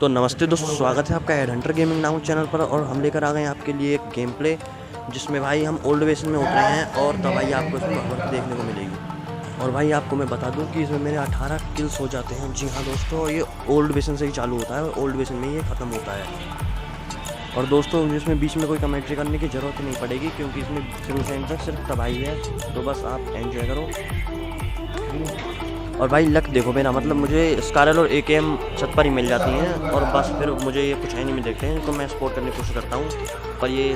तो नमस्ते दोस्तों, स्वागत है आपका head Hunter gaming now channel पर। और हम लेकर आ गए हैं आपके लिए एक गेम प्ले जिसमें भाई हम ओल्ड वेसन में उतरे हैं। और तब भाई आपको इसमें वर्क देखने को मिलेगी। और भाई आपको मैं बता दूं कि इसमें मेरे 18 किल्स हो जाते हैं। जी हाँ दोस्तों, ये ओल्ड वेसन से ही चालू होता है और ओल्ड वेसन में ही ये ख़त्म होता है। और दोस्तों इसमें बीच में कोई कमेंट्री करने की ज़रूरत नहीं पड़ेगी क्योंकि इसमें शुरू से एंड तक सिर्फ तबाही है। तो बस आप एंजॉय करो। और भाई लक देखो मेरा, मतलब मुझे स्कारल और एकेएम छत पर ही मिल जाती हैं। और बस फिर मुझे ये कुछ एनिमी देखते हैं जिनको मैं सपोर्ट करने की कोशिश करता हूँ, पर ये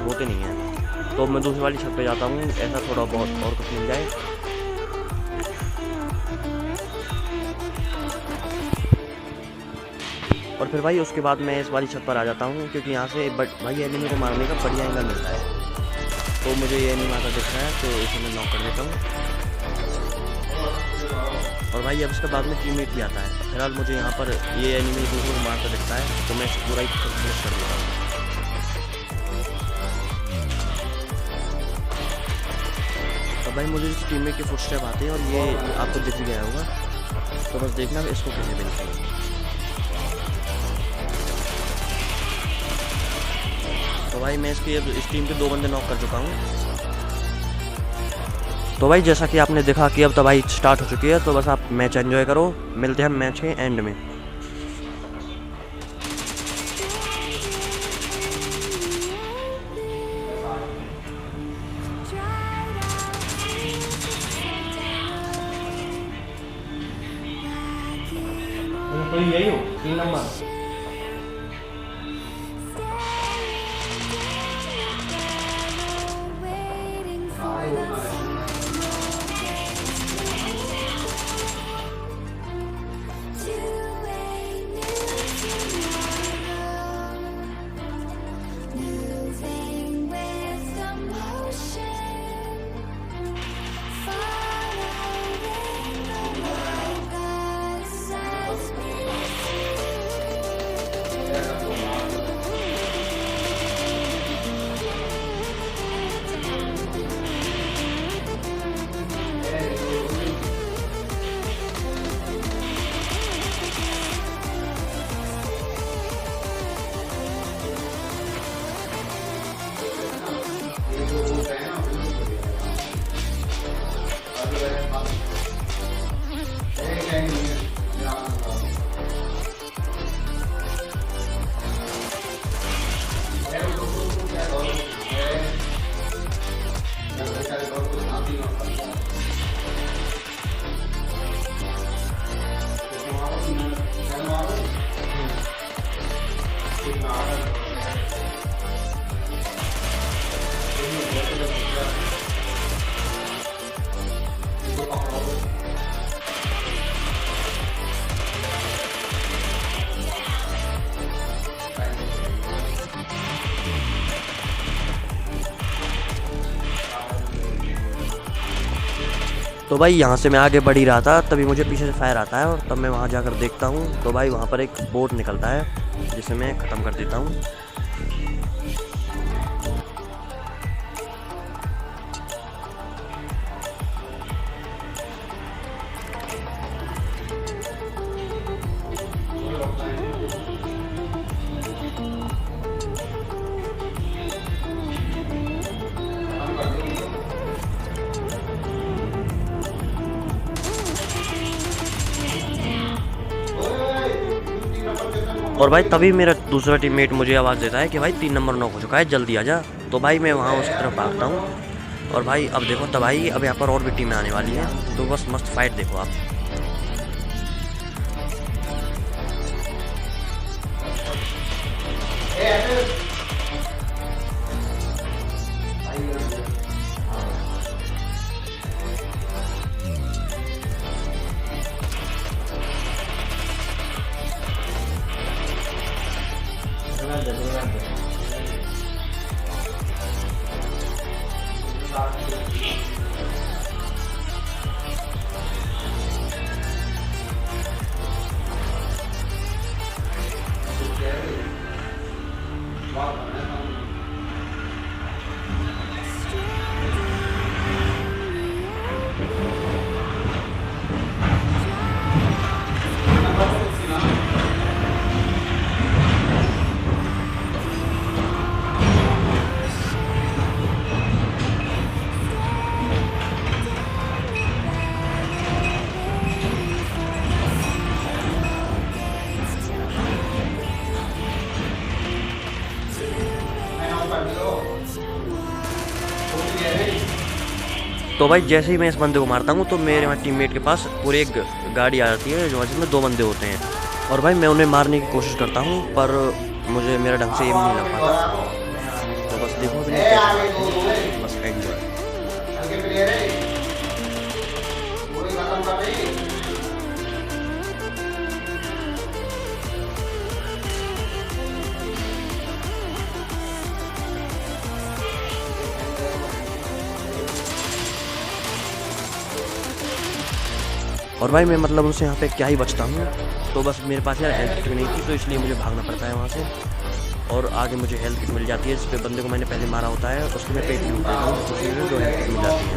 होते नहीं हैं। तो मैं दूसरी वाली छत पे जाता हूँ, ऐसा थोड़ा बहुत और कुछ मिल जाए। और फिर भाई उसके बाद मैं इस वाली छत पर आ जाता हूँ क्योंकि यहाँ से भाई एनिमी को मारने का बढ़िया एंगल मिलता है। तो मुझे ये एनिमी आता दिख रहा है तो इसे मैं नॉक कर देता हूँ। और भाई अब इसके बाद में टीममेट भी आता है। फिलहाल मुझे यहाँ पर ये एनिमी दूसरों को मारता दिखता है तो मैं इसे पूरा ही फिनिश कर देता हूँ। तो भाई मुझे इस टीममेट के फुटस्टेप आते हैं और ये आपको दिख गया होगा, तो बस देखना इसको कैसे मिलते हैं। तो भाई मैं इस टीम के 2 बंदे नॉक कर चुका हूँ। तो भाई जैसा कि आपने देखा कि अब तबाही स्टार्ट हो चुकी है, तो बस आप मैच एंजॉय करो। मिलते हैं मैच के एंड में। तो यही हो 3 नंबर। तो भाई यहाँ से मैं आगे बढ़ ही रहा था, तभी मुझे पीछे से फायर आता है और तब मैं वहाँ जाकर देखता हूँ। तो भाई वहाँ पर एक बोट निकलता है जिसे मैं ख़त्म कर देता हूँ। और भाई तभी मेरा दूसरा टीममेट मुझे आवाज़ देता है कि भाई 3 नंबर नॉक हो चुका है, जल्दी आ जा। तो भाई मैं वहाँ उसकी तरफ भागता हूँ। और भाई अब देखो तबाही, अब यहाँ पर और भी टीमें आने वाली हैं, तो बस मस्त फाइट देखो आप। तो भाई जैसे ही मैं इस बंदे को मारता हूँ तो मेरे टीममेट के पास पूरी एक गाड़ी आ जाती है जिसमें 2 बंदे होते हैं, और भाई मैं उन्हें मारने की कोशिश करता हूँ पर मुझे मेरा ढंग से एम नहीं लग पाता। तो बस देखो बस एंजॉय। और भाई मैं मतलब उनसे यहाँ पे क्या ही बचता हूँ। तो बस मेरे पास यार हेल्थ किट नहीं थी तो इसलिए मुझे भागना पड़ता है वहाँ से, और आगे मुझे हेल्थ किट मिल जाती है जिस पे बंदे को मैंने पहले मारा होता है उसको मैं पेट लूट देता हूँ, उसी में जो हेल्थ किट मिल जाती है।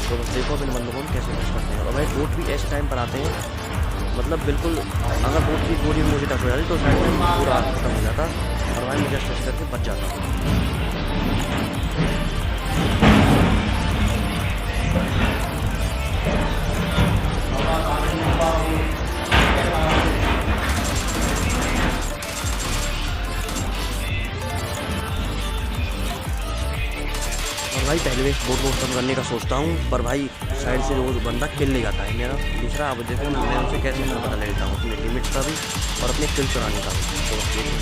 तो बस देखो अपने बंदों को हम कैसे मैच करते हैं। और भाई बोट भी ऐसे टाइम पर आते हैं, मतलब बिल्कुल अगर बोट की गोली मुझे टच हो जाती तो साइड में पूरा खत्म हो जाता, और भाई मुझे स्ट्रेस करके बच जाता। और भाई पहले इस बोट को खत्म करने का सोचता हूँ, पर भाई साइड से वो बंदा किल ले जाता है मेरा दूसरा। अब देखो मैं उनसे कैसे मैं पता ले लेता हूँ अपने लिमिट्स का भी और अपने किल चुराने का भी। तो बस देखो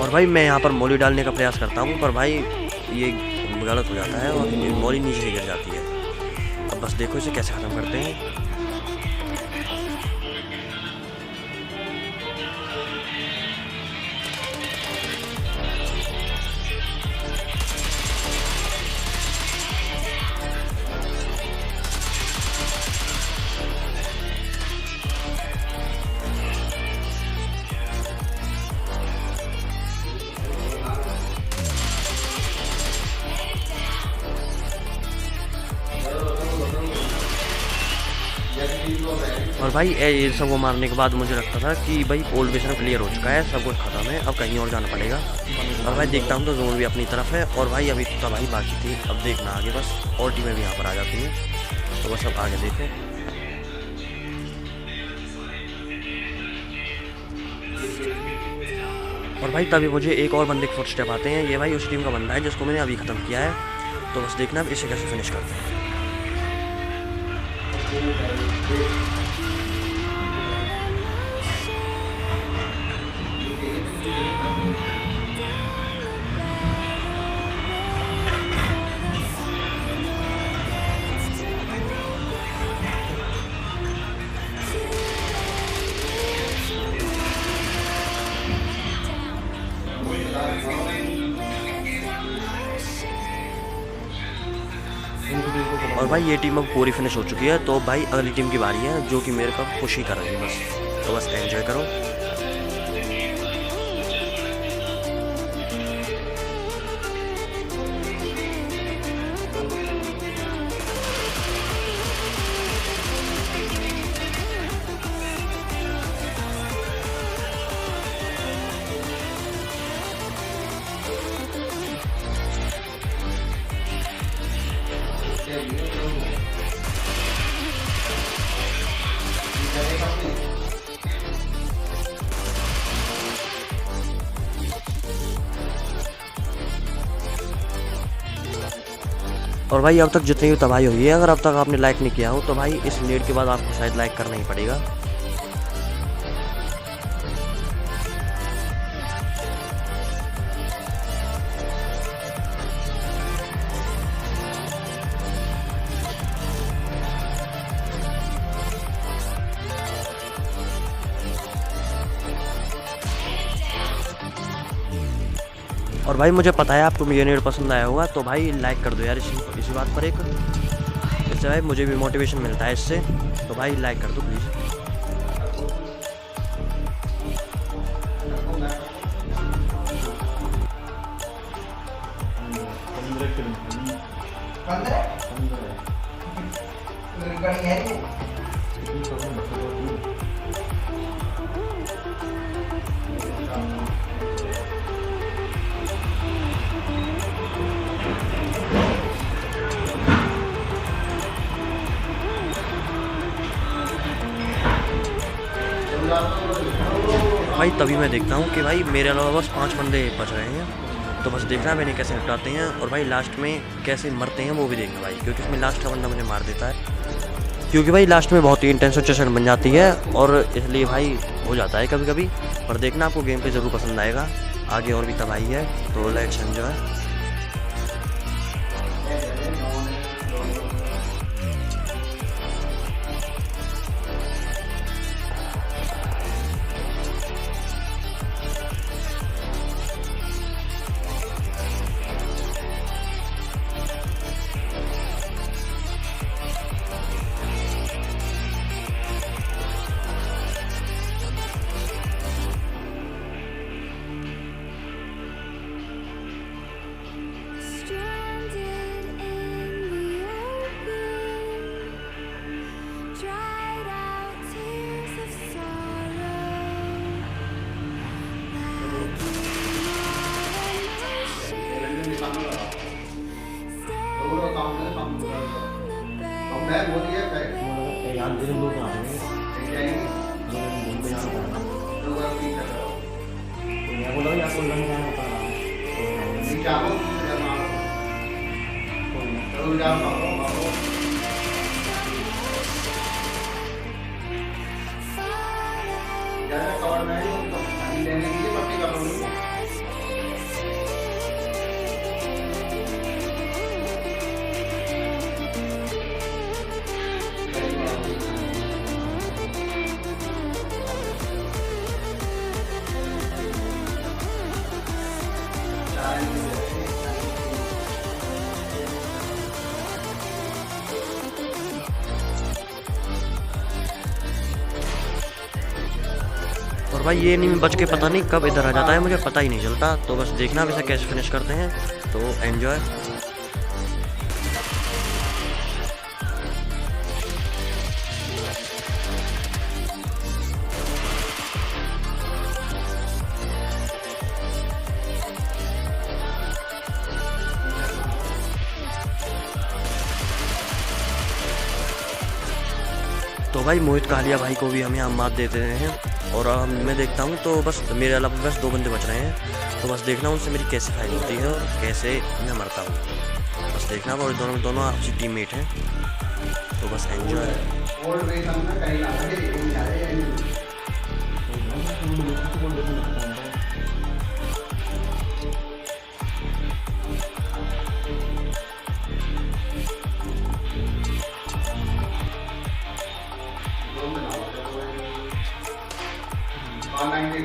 और भाई मैं यहाँ पर मोली डालने का प्रयास करता हूँ, पर भाई ये गलत हो जाता है और मोली नीचे से गिर जाती है। अब बस देखो इसे कैसे ख़त्म करते हैं। और भाई ये सब वो मारने के बाद मुझे लगता था कि भाई ओल्ड वेशन क्लियर हो चुका है, सब कुछ खत्म है, अब कहीं और जाना पड़ेगा। और भाई देखता हूँ तो जोन भी अपनी तरफ है, और भाई अभी तो तबाही बाकी थी। अब देखना आगे बस और टीमें भी यहाँ पर आ जाती हैं, तो बस अब आगे देखें। और भाई तभी मुझे एक और बंदे के फुट स्टेप आते हैं। ये भाई उस टीम का बंदा है जिसको मैंने अभी ख़त्म किया है, तो बस देखना अब इसे कैसे फिनिश करते हैं। और भाई ये टीम अब पूरी फिनिश हो चुकी है, तो भाई अगली टीम की बारी है जो कि मेरे को खुशी कर रही है बस। तो बस एंजॉय करो। और भाई अब तक जितनी भी तबाही हुई है, अगर अब तक आपने लाइक नहीं किया हो तो भाई इस नेट के बाद आपको शायद लाइक करना ही पड़ेगा। और भाई मुझे पता है आपको ये नेट पसंद आया होगा, तो भाई लाइक कर दो यार इसी बात पर एक, इससे भाई मुझे भी मोटिवेशन मिलता है इससे। तो भाई लाइक कर दो प्लीज़। भाई तभी मैं देखता हूँ कि भाई मेरे अलावा बस 5 बंदे बच रहे हैं। तो बस देखना है मैंने कैसे निपटाते हैं और भाई लास्ट में कैसे मरते हैं वो भी देखना भाई, क्योंकि उसमें लास्ट का बंदा मुझे मार देता है, क्योंकि भाई लास्ट में बहुत ही इंटेंस सिचुएशन बन जाती है और इसलिए भाई हो जाता है कभी कभी। पर देखना आपको गेम पे ज़रूर पसंद आएगा, आगे और भी तबाही है, तो लेट्स एंजॉय। और भाई ये नहीं बच के पता नहीं कब इधर आ जाता है, मुझे पता ही नहीं चलता। तो बस देखना वैसे कैसे फिनिश करते हैं, तो एंजॉय। तो भाई मोहित कालिया भाई को भी हम यहाँ मात देते हैं और अब मैं देखता हूँ तो बस मेरे अलावा बस 2 बंदे बच रहे हैं। तो बस देखना उनसे मेरी कैसे फाइट होती है और कैसे मैं मरता हूँ, बस देखना। और दोनों आपसी टीममेट हैं, तो बस एंजॉय।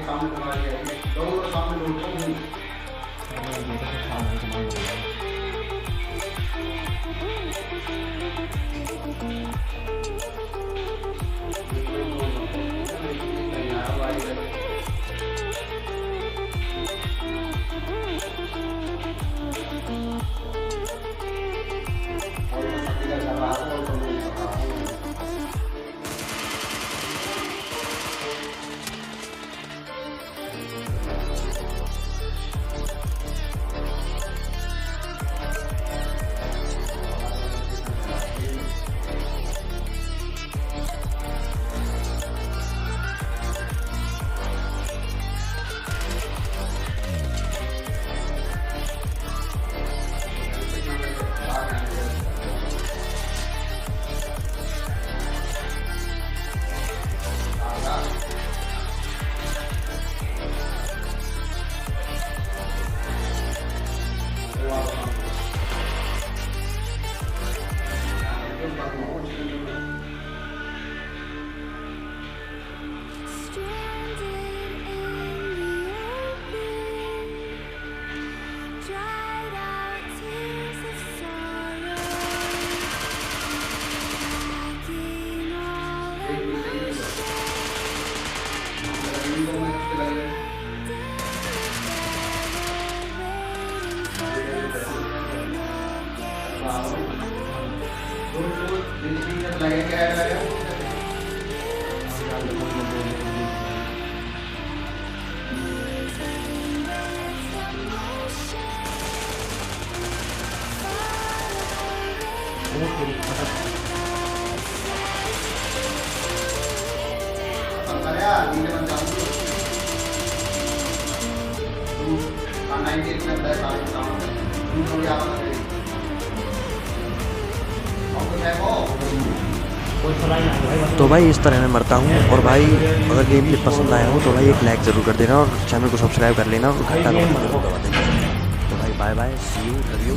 सामने बना लिया, दोनों सामने लोग 90 इतना बताया सारे सामान तुम क्या पता है अब तो देखो तो भाई इस तरह मैं मरता हूँ। और भाई अगर गेम प्ले पसंद आया हो तो भाई एक लाइक ज़रूर कर देना और चैनल को सब्सक्राइब कर लेना और घंटा का बटन जरूर दबा देना। तो भाई bye bye, see you, love you.